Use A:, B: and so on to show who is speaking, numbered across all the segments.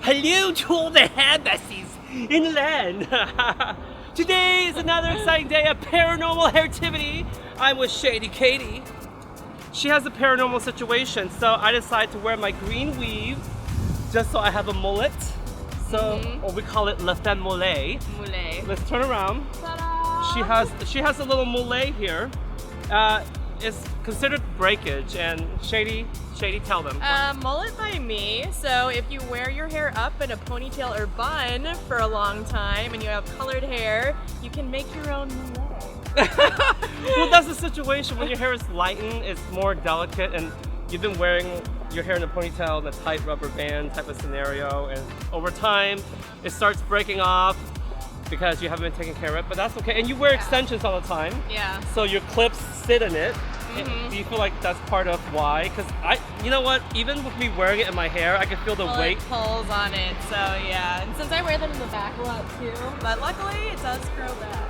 A: Hello to all the hair besties in the land. Today is another exciting day of paranormal hairtivity. I'm with Shady Katie. She has a paranormal situation, so I decided to wear my green weave just so I have a mullet. So, or we call it la femme mullet. Let's turn around. Ta-da! She has a little mullet here. It's considered breakage, and Shady, tell them.
B: Mullet by me. So if you wear your hair up in a ponytail or bun for a long time and you have colored hair, you can make your own mullet.
A: Well, that's the situation. When your hair is lightened, it's more delicate, and you've been wearing your hair in a ponytail in a tight rubber band type of scenario, and over time, it starts breaking off because you haven't been taking care of it, but that's okay. And you wear extensions all the time.
B: Yeah.
A: So your clips sit in it. Do you feel like that's part of why? Because you know what? Even with me wearing it in my hair, I can feel the weight.
B: It pulls on it, so yeah. And since I wear them in the back a lot too, but luckily it does grow back.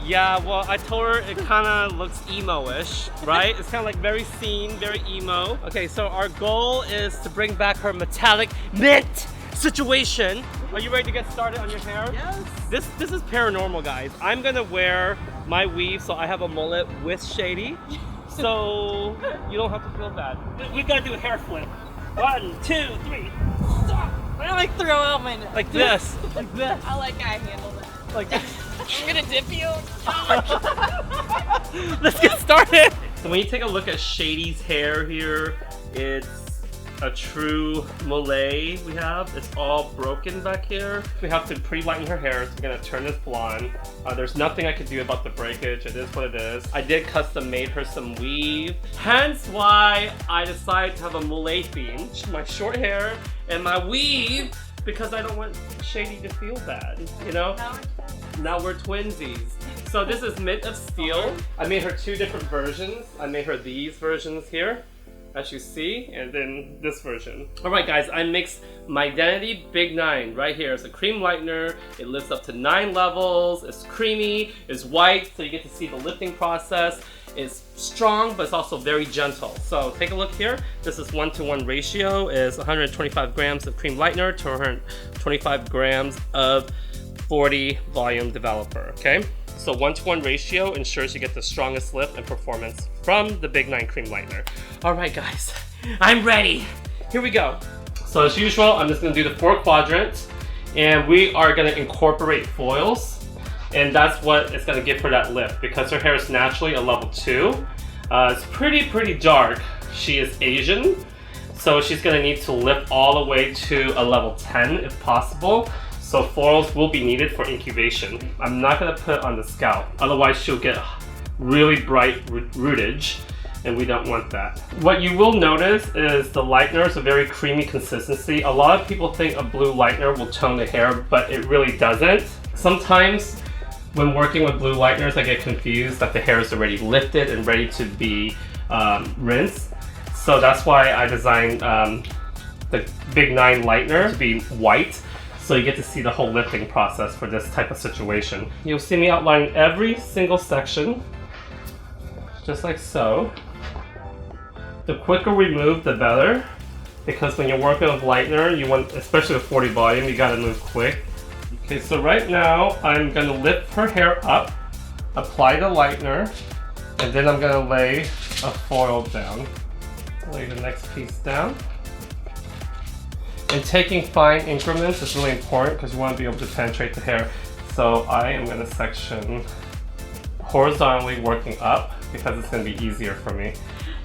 A: Yeah, well, I told her it kind of looks emo-ish, right? It's kind of like very scene, very emo. Okay, so our goal is to bring back her metallic mint situation. Are you ready to get started on your hair?
B: Yes.
A: This is paranormal, guys. I'm gonna wear my weave so I have a mullet with Shady, so you don't have to feel bad. We gotta do a hair flip. 1, 2, 3. Stop.
B: I like throw out my neck.
A: Like this. Like this.
B: I like I handle that.
A: Like this.
B: I'm gonna dip you.
A: Let's get started. So when you take a look at Shady's hair here, it's a true mullet we have. It's all broken back here. We have to pre-lighten her hair, so we're gonna turn this blonde. There's nothing I could do about the breakage. It is what it is. I did custom made her some weave. Hence why I decided to have a mullet theme. My short hair and my weave, because I don't want Shady to feel bad, you know? Now we're twinsies. So this is Mint of Steel. I made her 2 different versions. I made her these versions here, as you see, and then this version. Alright guys, I mixed Mydentity Big 9 right here. It's a cream lightener. It lifts up to 9 levels. It's creamy, it's white, so you get to see the lifting process. It's strong, but it's also very gentle. So take a look here. This is 1-to-1 ratio. Is 125 grams of cream lightener to 125 grams of 40 volume developer, okay? So 1-to-1 ratio ensures you get the strongest lift and performance from the Big 9 cream lightener. All right, guys, I'm ready. Here we go. So as usual, I'm just gonna do the 4 quadrants, and we are gonna incorporate foils, and that's what it's gonna give her that lift because her hair is naturally a level 2. It's pretty dark. She is Asian, so she's gonna need to lift all the way to a level 10 if possible. So foils will be needed for incubation. I'm not gonna put it on the scalp, otherwise she'll get really bright rootage, and we don't want that. What you will notice is the lightener is a very creamy consistency. A lot of people think a blue lightener will tone the hair, but it really doesn't. Sometimes when working with blue lighteners, I get confused that the hair is already lifted and ready to be rinsed. So that's why I designed the Big 9 lightener to be white, so you get to see the whole lifting process for this type of situation. You'll see me outlining every single section, just like so. The quicker we move, the better, because when you're working with lightener, you want, especially with 40 volume, you gotta move quick. Okay, so right now, I'm gonna lift her hair up, apply the lightener, and then I'm gonna lay a foil down. Lay the next piece down. And taking fine increments is really important because you want to be able to penetrate the hair. So I am going to section horizontally working up because it's going to be easier for me.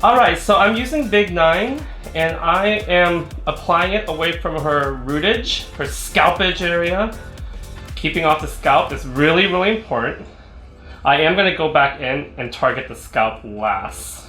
A: Alright, so I'm using Big 9 and I am applying it away from her rootage, her scalpage area. Keeping off the scalp is really important. I am going to go back in and target the scalp last.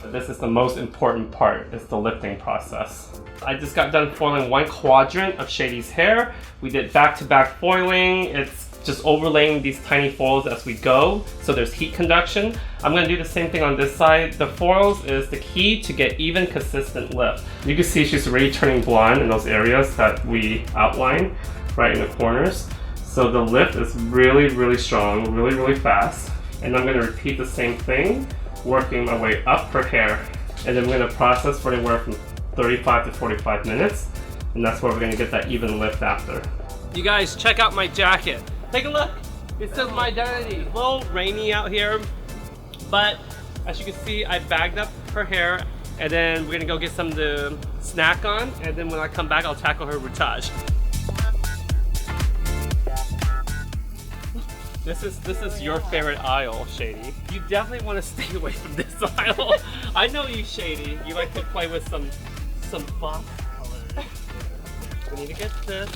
A: This is the most important part, is the lifting process. I just got done foiling 1 quadrant of Shady's hair. We did back-to-back foiling. It's just overlaying these tiny foils as we go, so there's heat conduction. I'm gonna do the same thing on this side. The foils is the key to get even, consistent lift. You can see she's already turning blonde in those areas that we outlined, right in the corners. So the lift is really strong, really fast. And I'm gonna repeat the same thing, working my way up her hair. And then I'm gonna process for anywhere from 35 to 45 minutes. And that's where we're gonna get that even lift after. You guys, check out my jacket. Take a look. It says Mydentity. A little rainy out here, but as you can see, I bagged up her hair, and then we're gonna go get something to snack on, and then when I come back, I'll tackle her routage. This is your favorite aisle, Shady. You definitely want to stay away from this aisle. I know you, Shady. You like to play with some box colors. We need to get this.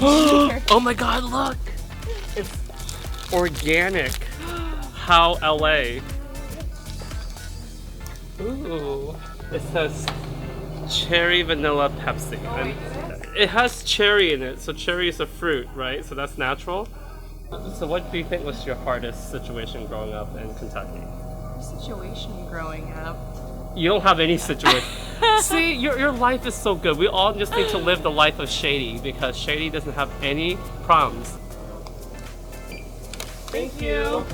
A: Oh my God! Look, it's organic. How LA? Ooh, it says cherry vanilla Pepsi. And it has cherry in it, so cherry is a fruit, right? So that's natural. So what do you think was your hardest situation growing up in Kentucky?
B: Situation growing up?
A: You don't have any situation. See, your life is so good. We all just need to live the life of Shady because Shady doesn't have any problems. Thank you.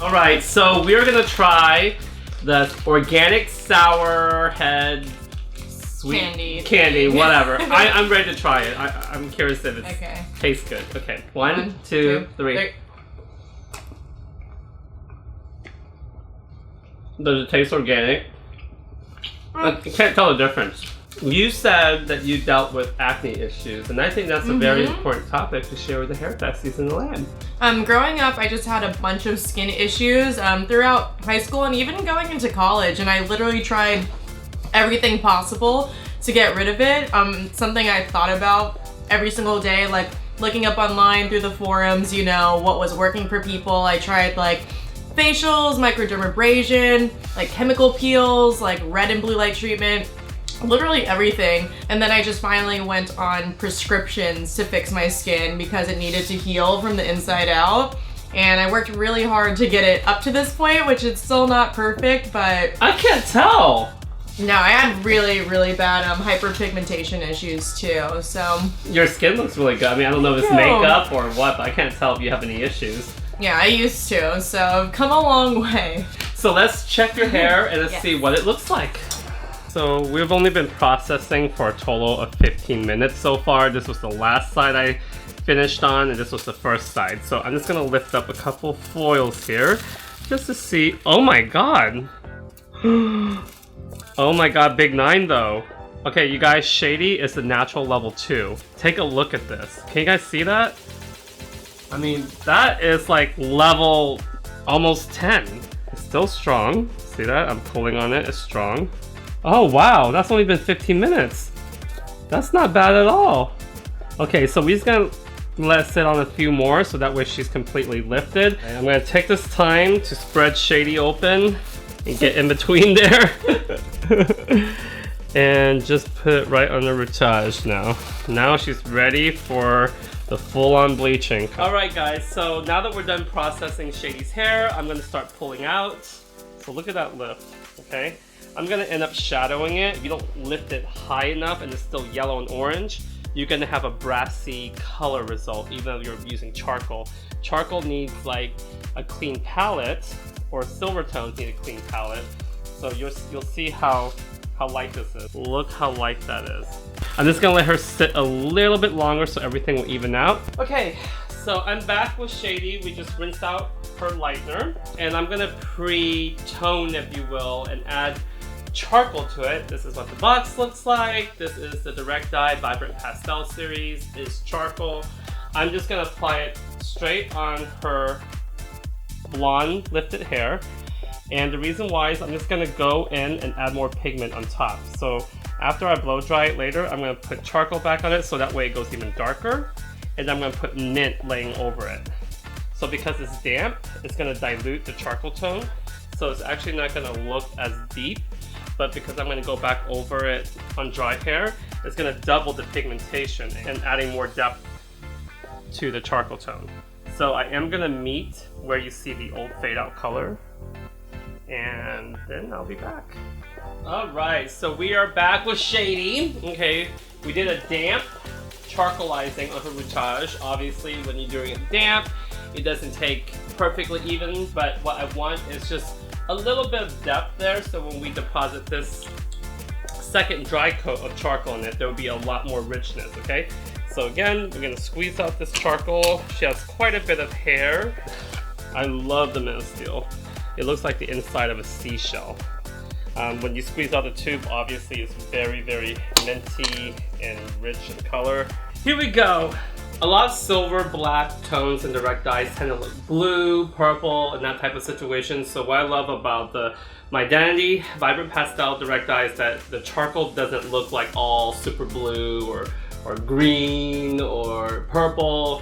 A: All right, so we're gonna try the organic sour head sweet candy, whatever. I'm ready to try it. I'm curious if it tastes good. Okay, one, two, three. Does it taste organic? I can't tell the difference. You said that you dealt with acne issues, and I think that's a very important topic to share with the hair besties in the lab.
B: Growing up, I just had a bunch of skin issues throughout high school and even going into college, and I literally tried everything possible to get rid of it. Something I thought about every single day, like looking up online through the forums, you know, what was working for people. I tried like facials, microdermabrasion, like chemical peels, like red and blue light treatment, literally everything. And then I just finally went on prescriptions to fix my skin because it needed to heal from the inside out. And I worked really hard to get it up to this point, which is still not perfect, but
A: I can't tell.
B: No, I had really, really bad hyperpigmentation issues too, so.
A: Your skin looks really good. I mean, I don't know if it's makeup or what, but I can't tell if you have any issues.
B: Yeah, I used to, so I've come a long way.
A: So let's check your hair and let's see what it looks like. So we've only been processing for a total of 15 minutes so far. This was the last side I finished on, and this was the first side. So I'm just gonna lift up a couple foils here just to see. Oh my God. Oh my God, big 9 though. Okay, you guys, Shady is the natural level 2. Take a look at this. Can you guys see that? I mean, that is like level almost 10. It's still strong. See that? I'm pulling on it. It's strong. Oh wow, that's only been 15 minutes. That's not bad at all. Okay, so we're just gonna let it sit on a few more so that way she's completely lifted. And I'm gonna take this time to spread Shady open and get in between there. And just put it right on the routage now. Now she's ready for the full-on bleaching. Alright guys, so now that we're done processing Shady's hair, I'm gonna start pulling out. So look at that lift, okay? I'm gonna end up shadowing it. If you don't lift it high enough and it's still yellow and orange, you're gonna have a brassy color result, even though you're using charcoal. Charcoal needs like a clean palette, or silver tones need a clean palette. So you'll see how light this is. Look how light that is. I'm just gonna let her sit a little bit longer so everything will even out. Okay, so I'm back with Shady. We just rinsed out her lightener, and I'm gonna pre-tone, if you will, and add charcoal to it. This is what the box looks like. This is the Direct Dye Vibrant Pastel series. It's charcoal. I'm just gonna apply it straight on her blonde lifted hair. And the reason why is I'm just gonna go in and add more pigment on top. So after I blow dry it later, I'm gonna put charcoal back on it so that way it goes even darker. And then I'm gonna put mint laying over it. So because it's damp, it's gonna dilute the charcoal tone. So it's actually not gonna look as deep, but because I'm gonna go back over it on dry hair, it's gonna double the pigmentation and adding more depth to the charcoal tone. So I am gonna meet where you see the old fade out color, and then I'll be back. Alright, so we are back with Shady. Okay, we did a damp charcoalizing on her routage. Obviously, when you're doing it damp, it doesn't take perfectly even, but what I want is just a little bit of depth there, so when we deposit this second dry coat of charcoal in it, there will be a lot more richness, okay? So again, we're gonna squeeze out this charcoal. She has quite a bit of hair. I love the mint of steel. It looks like the inside of a seashell. When you squeeze out the tube, obviously it's very, very minty and rich in color. Here we go. A lot of silver, black tones in direct dyes tend to look blue, purple, and that type of situation. So what I love about the Mydentity Vibrant Pastel direct dye is that the charcoal doesn't look like all super blue or green or purple.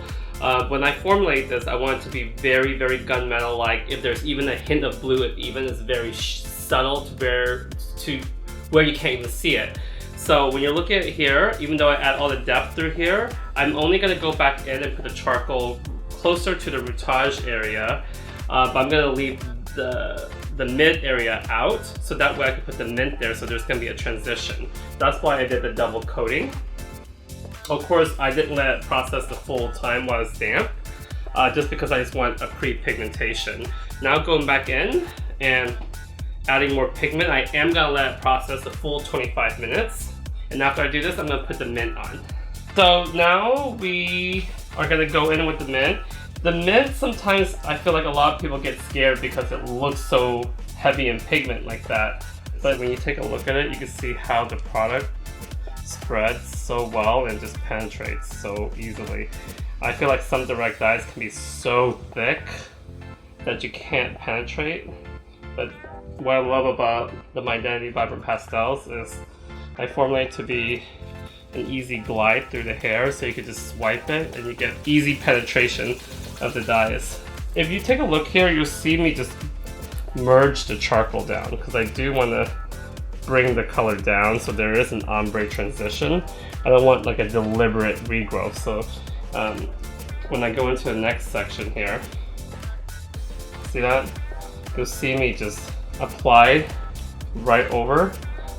A: When I formulate this, I want it to be very, very gunmetal-like. If there's even a hint of blue, it even is very subtle to where you can't even see it. So when you're looking at it here, even though I add all the depth through here, I'm only going to go back in and put the charcoal closer to the routage area, but I'm going to leave the mid area out, so that way I can put the mint there, so there's going to be a transition. That's why I did the double coating. Of course, I didn't let it process the full time while it's damp, just because I just want a pre-pigmentation. Now going back in and adding more pigment, I am going to let it process the full 25 minutes. And after I do this, I'm going to put the mint on. So now we are going to go in with the mint. The mint, sometimes I feel like a lot of people get scared because it looks so heavy in pigment like that. But when you take a look at it, you can see how the product spreads so well and just penetrates so easily. I feel like some direct dyes can be so thick that you can't penetrate. But what I love about the Mydentity Vibrant Pastels is I formulate to be an easy glide through the hair, so you can just swipe it and you get easy penetration of the dyes. If you take a look here, you'll see me just merge the charcoal down because I do want to bring the color down so there is an ombre transition. I don't want like a deliberate regrowth. So when I go into the next section here, see that? You'll see me just apply right over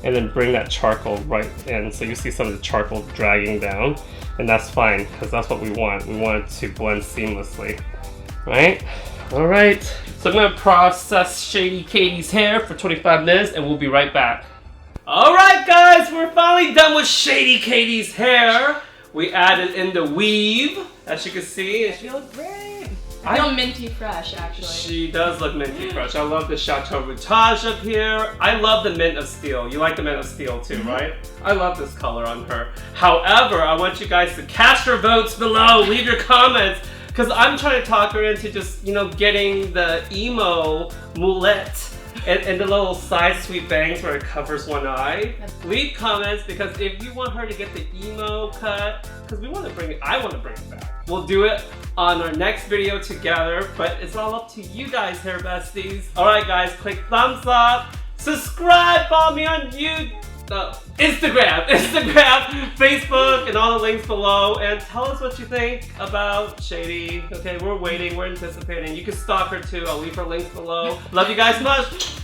A: and then bring that charcoal right in. So you see some of the charcoal dragging down, and that's fine because that's what we want. We want it to blend seamlessly, right? All right, so I'm gonna process Shady Katie's hair for 25 minutes and we'll be right back. All right guys, we're finally done with Shady Katie's hair. We added in the weave, as you can see, and she looks great.
B: I feel minty fresh, actually.
A: She does look minty fresh. I love the Chateau Routage up here. I love the mint of steel. You like the mint of steel too, right? I love this color on her. However, I want you guys to cast your votes below. Leave your comments, because I'm trying to talk her into just, you know, getting the emo mullet and the little side sweep bangs where it covers one eye. Leave comments, because if you want her to get the emo cut, because I want to bring it back. We'll do it on our next video together, but it's all up to you guys, hair besties. All right guys, click thumbs up, subscribe, follow me on Instagram, Facebook, and all the links below, and tell us what you think about Shady. Okay, we're waiting, we're anticipating. You can stalk her too, I'll leave her links below. Love you guys much.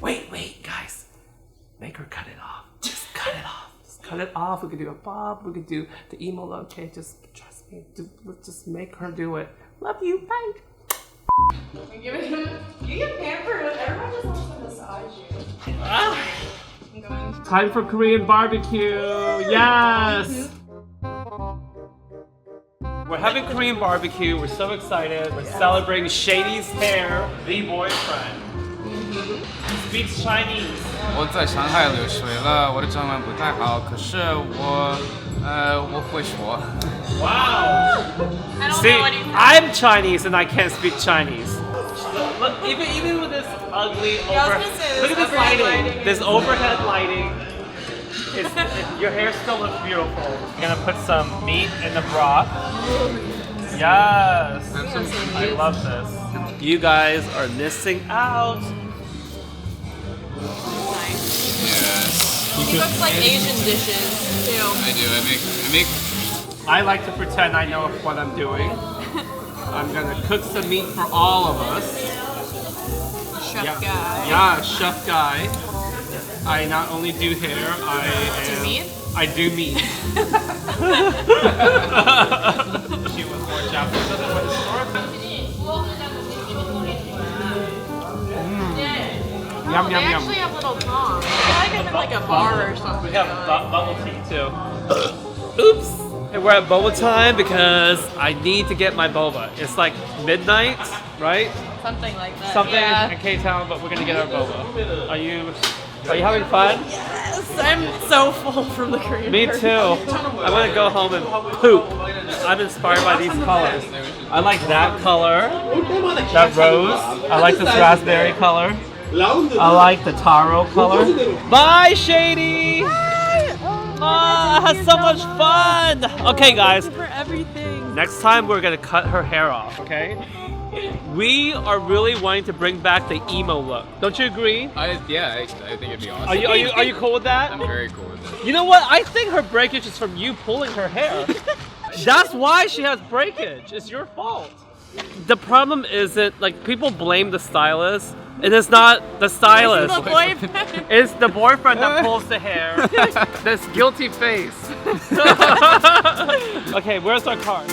A: Wait, guys. Make her cut it off. Just cut it off. Just cut it off. We could do a bob, we could do the emo look. Okay, just trust me. Let's just make her do it. Love you, bye.
B: You get pampered. Everyone just wants to massage you.
A: Time for Korean barbecue. Yes. We're having Korean barbecue. We're so excited. We're celebrating Shady's hair, the boyfriend. Speaks Chinese.
C: 我在上海留学了，我的中文不太好，可是我会说。
A: Wow.
B: I don't
A: See,
B: know what he's
A: I'm Chinese and I can't speak Chinese. Look, even with this ugly look at this lighting. This overhead lighting. Your hair still looks beautiful. I'm gonna put some meat in the broth. Yes. I love this. You guys are missing out.
B: He cooks like Asian dishes too.
C: I do. I make.
A: I like to pretend I know what I'm doing. I'm gonna cook some meat for all of us.
B: Chef guy.
A: Yeah, chef guy. I not only do hair, I do meat. She was more Japanese than what Yum, yum,
B: They
A: yum.
B: actually have little tongs. like a bar or something.
A: We have bubble tea too. Oops. And we're at boba time because I need to get my boba. It's like midnight, right?
B: Something like that.
A: Something
B: Yeah.
A: in K-Town, but we're gonna get our boba. Are you having fun?
B: Yes, I'm so full from the Korean
A: Me
B: BBQ.
A: too. I want to go home and poop. I'm inspired by these colors. I like that color, that rose. I like this raspberry color. I like the taro color. Bye, Shady! I had so much fun! Okay, guys.
B: For everything.
A: Next time, we're gonna cut her hair off, okay? We are really wanting to bring back the emo look. Don't you agree?
C: I think it'd be awesome.
A: Are you cool with that?
C: I'm very cool with it.
A: You know what? I think her breakage is from you pulling her hair. That's why she has breakage. It's your fault. The problem isn't, like, people blame the stylist. It is not the stylist.
B: It's the boyfriend.
A: It's the boyfriend that pulls the hair. This guilty face. Okay, where's our card?